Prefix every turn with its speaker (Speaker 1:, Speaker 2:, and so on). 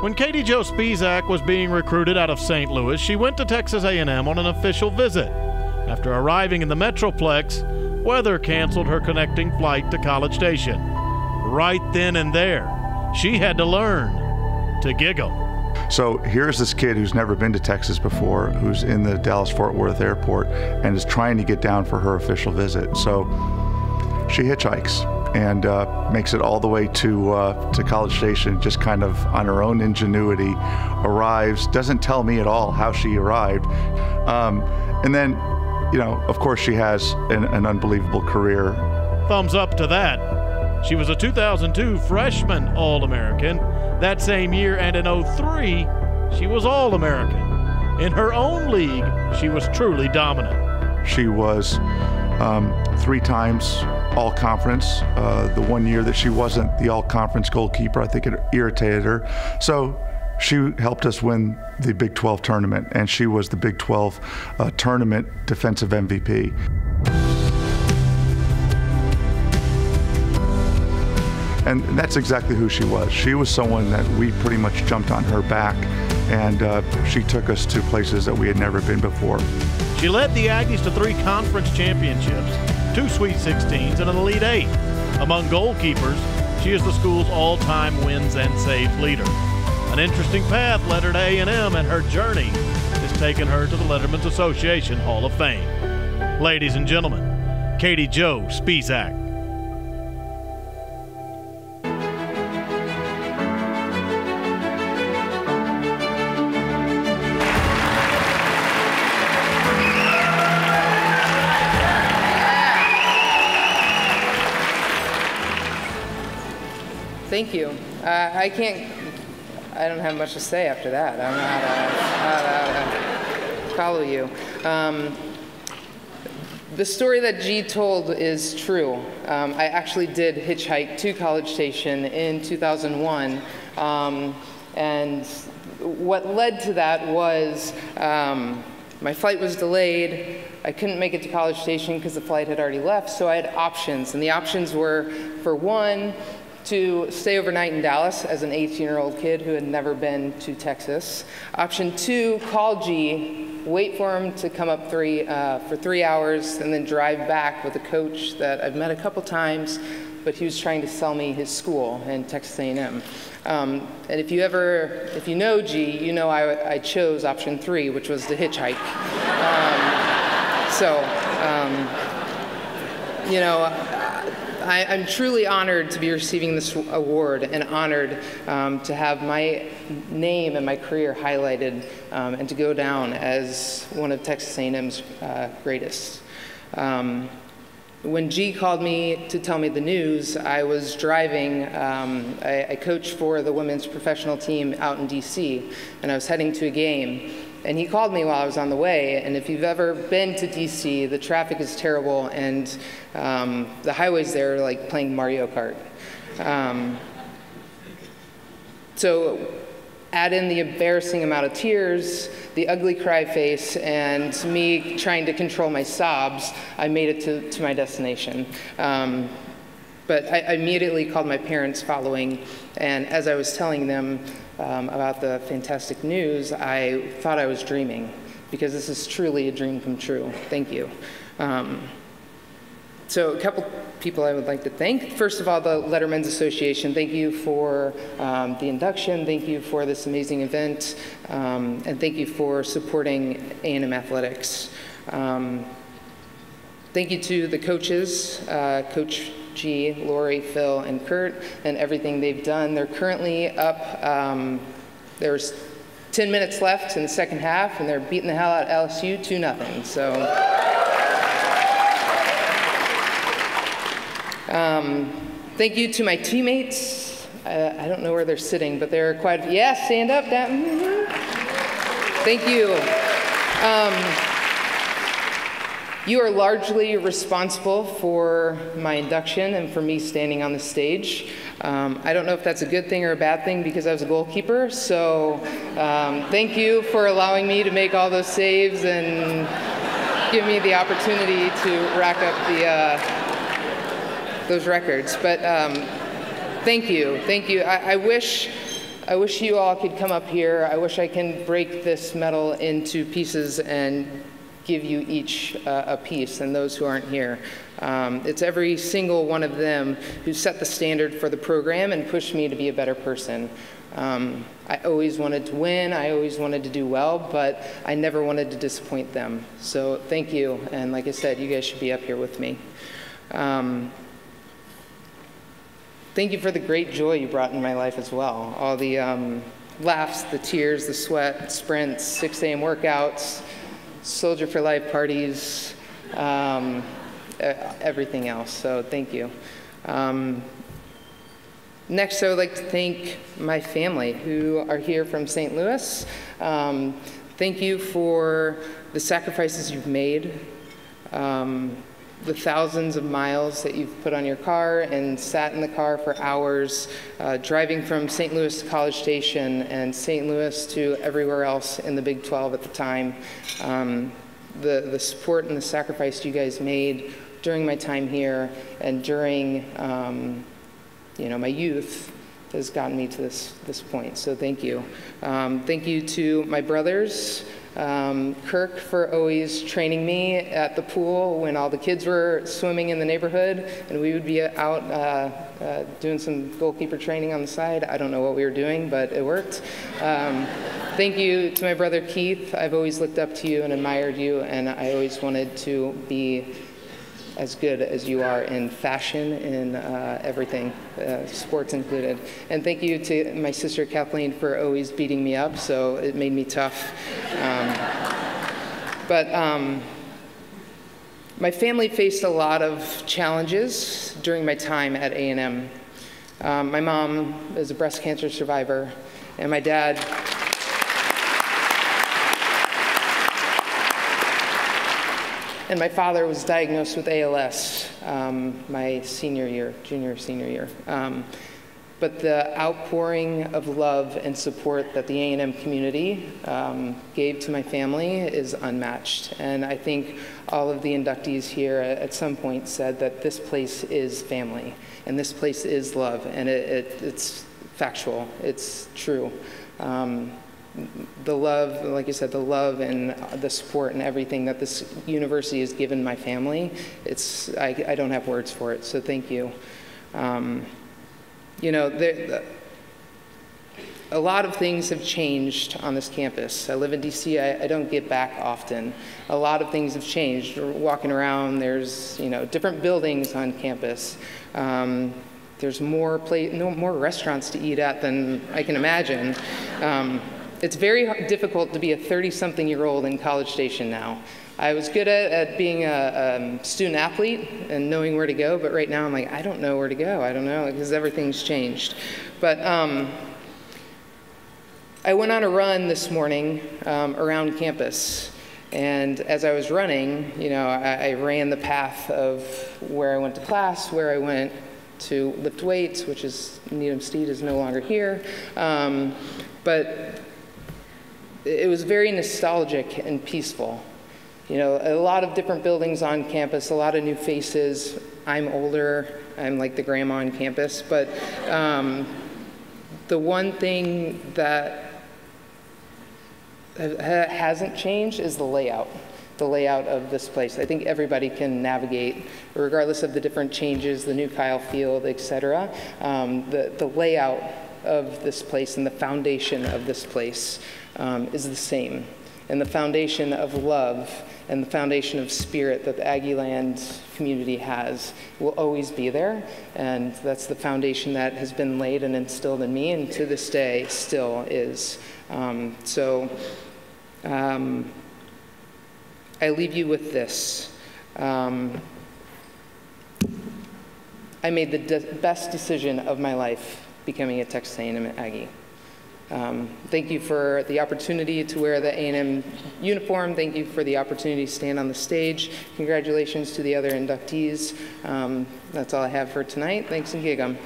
Speaker 1: When Kati Jo Spisak was being recruited out of St. Louis, she went to Texas A&M on an official visit. After arriving in the Metroplex, weather canceled her connecting flight to College Station. Right then and there, she had to learn to giggle.
Speaker 2: So here's this kid who's never been to Texas before, who's in the Dallas-Fort Worth airport and is trying to get down for her official visit. So she hitchhikes and makes it all the way to College Station, just kind of on her own ingenuity, arrives, doesn't tell me at all how she arrived. And then, you know, of course she has an unbelievable career.
Speaker 1: Thumbs up to that. She was a 2002 freshman All-American. That same year, and in 2003, she was All-American. In her own league, she was truly dominant.
Speaker 2: She was 3 times All-Conference. The one year that she wasn't the All-Conference goalkeeper, I think it irritated her. So she helped us win the Big 12 tournament, and she was the Big 12 tournament defensive MVP. And that's exactly who she was. She was someone that we pretty much jumped on her back, and she took us to places that we had never been before.
Speaker 1: She led the Aggies to 3 conference championships, 2 Sweet 16s, and an Elite 8. Among goalkeepers, she is the school's all-time wins and saves leader. An interesting path led her to A&M, and her journey has taken her to the Letterman's Association Hall of Fame. Ladies and gentlemen, Kati Jo Spisak.
Speaker 3: Thank you. I don't have much to say after that. I don't know how to follow you. The story that G told is true. I actually did hitchhike to College Station in 2001. And what led to that was my flight was delayed. I couldn't make it to College Station because the flight had already left, so I had options. And the options were, for one, to stay overnight in Dallas as an 18-year-old kid who had never been to Texas. Option 2, call G, wait for him to come up for 3 hours, and then drive back with a coach that I've met a couple times, but he was trying to sell me his school in Texas A&M. And if you know G, you know I chose option 3, which was the hitchhike. You know, I'm truly honored to be receiving this award, and honored to have my name and my career highlighted, and to go down as one of Texas A&M's greatest. When G called me to tell me the news, I was driving. I coached for the women's professional team out in DC, and I was heading to a game. And he called me while I was on the way, and if you've ever been to DC, the traffic is terrible, and the highways there are like playing Mario Kart. So add in the embarrassing amount of tears, the ugly cry face, and me trying to control my sobs, I made it to my destination. But I immediately called my parents following, and as I was telling them about the fantastic news, I thought I was dreaming, because this is truly a dream come true. Thank you. So a couple people I would like to thank. First of all, the Letterman's Association. Thank you for the induction. Thank you for this amazing event. And thank you for supporting A&M athletics. Thank you to the coaches, Coach G, Lori, Phil, and Kurt, and everything they've done. They're currently up, there's 10 minutes left in the second half, and they're beating the hell out of LSU 2-0. So, thank you to my teammates. I don't know where they're sitting, but they're quite, yeah, stand up, Thank you. You are largely responsible for my induction and for me standing on the stage. I don't know if that's a good thing or a bad thing, because I was a goalkeeper, so thank you for allowing me to make all those saves and give me the opportunity to rack up those records. But thank you, thank you. I wish I wish you all could come up here. I wish I can break this medal into pieces and give you each a piece, and those who aren't here. It's every single one of them who set the standard for the program and pushed me to be a better person. I always wanted to win, I always wanted to do well, but I never wanted to disappoint them. So thank you, and like I said, you guys should be up here with me. Thank you for the great joy you brought in my life as well. All the laughs, the tears, the sweat, sprints, 6 a.m. workouts, Soldier for Life parties, everything else, so thank you. Next, I would like to thank my family who are here from St. Louis. Thank you for the sacrifices you've made, the thousands of miles that you've put on your car and sat in the car for hours, driving from St. Louis to College Station and St. Louis to everywhere else in the Big 12 at the time. The support and the sacrifice you guys made during my time here and during my youth has gotten me to this point, so thank you. Thank you to my brothers, Kirk for always training me at the pool when all the kids were swimming in the neighborhood and we would be out doing some goalkeeper training on the side. I don't know what we were doing, but it worked. Thank you to my brother Keith. I've always looked up to you and admired you, and I always wanted to be as good as you are in fashion, in everything, sports included. And thank you to my sister Kathleen for always beating me up, so it made me tough. My family faced a lot of challenges during my time at A&M. My mom is a breast cancer survivor, and my dad and my father was diagnosed with ALS my senior year. But the outpouring of love and support that the A&M community gave to my family is unmatched. And I think all of the inductees here at some point said that this place is family, and this place is love, and it's factual, it's true. The love, like you said, the love and the support and everything that this university has given my family, I don't have words for it, so thank you. A lot of things have changed on this campus. I live in DC, I don't get back often. A lot of things have changed. We're walking around, there's different buildings on campus. There's more restaurants to eat at than I can imagine. It's very difficult to be a 30-something-year-old in College Station now. I was good at being a student athlete and knowing where to go, but right now I'm like, I don't know where to go. I don't know, because everything's changed. But I went on a run this morning around campus, and as I was running, I ran the path of where I went to class, where I went to lift weights, which is Needham Steed is no longer here. But it was very nostalgic and peaceful. A lot of different buildings on campus, a lot of new faces. I'm older, I'm like the grandma on campus, but the one thing that hasn't changed is the layout of this place. I think everybody can navigate, regardless of the different changes, the new Kyle Field, et cetera. The layout of this place and the foundation of this place is the same. And the foundation of love and the foundation of spirit that the Aggieland community has will always be there. And that's the foundation that has been laid and instilled in me, and to this day still is. I leave you with this. I made the best decision of my life becoming a Texas A&M Aggie. Thank you for the opportunity to wear the A&M uniform. Thank you for the opportunity to stand on the stage. Congratulations to the other inductees. That's all I have for tonight. Thanks and gig 'em.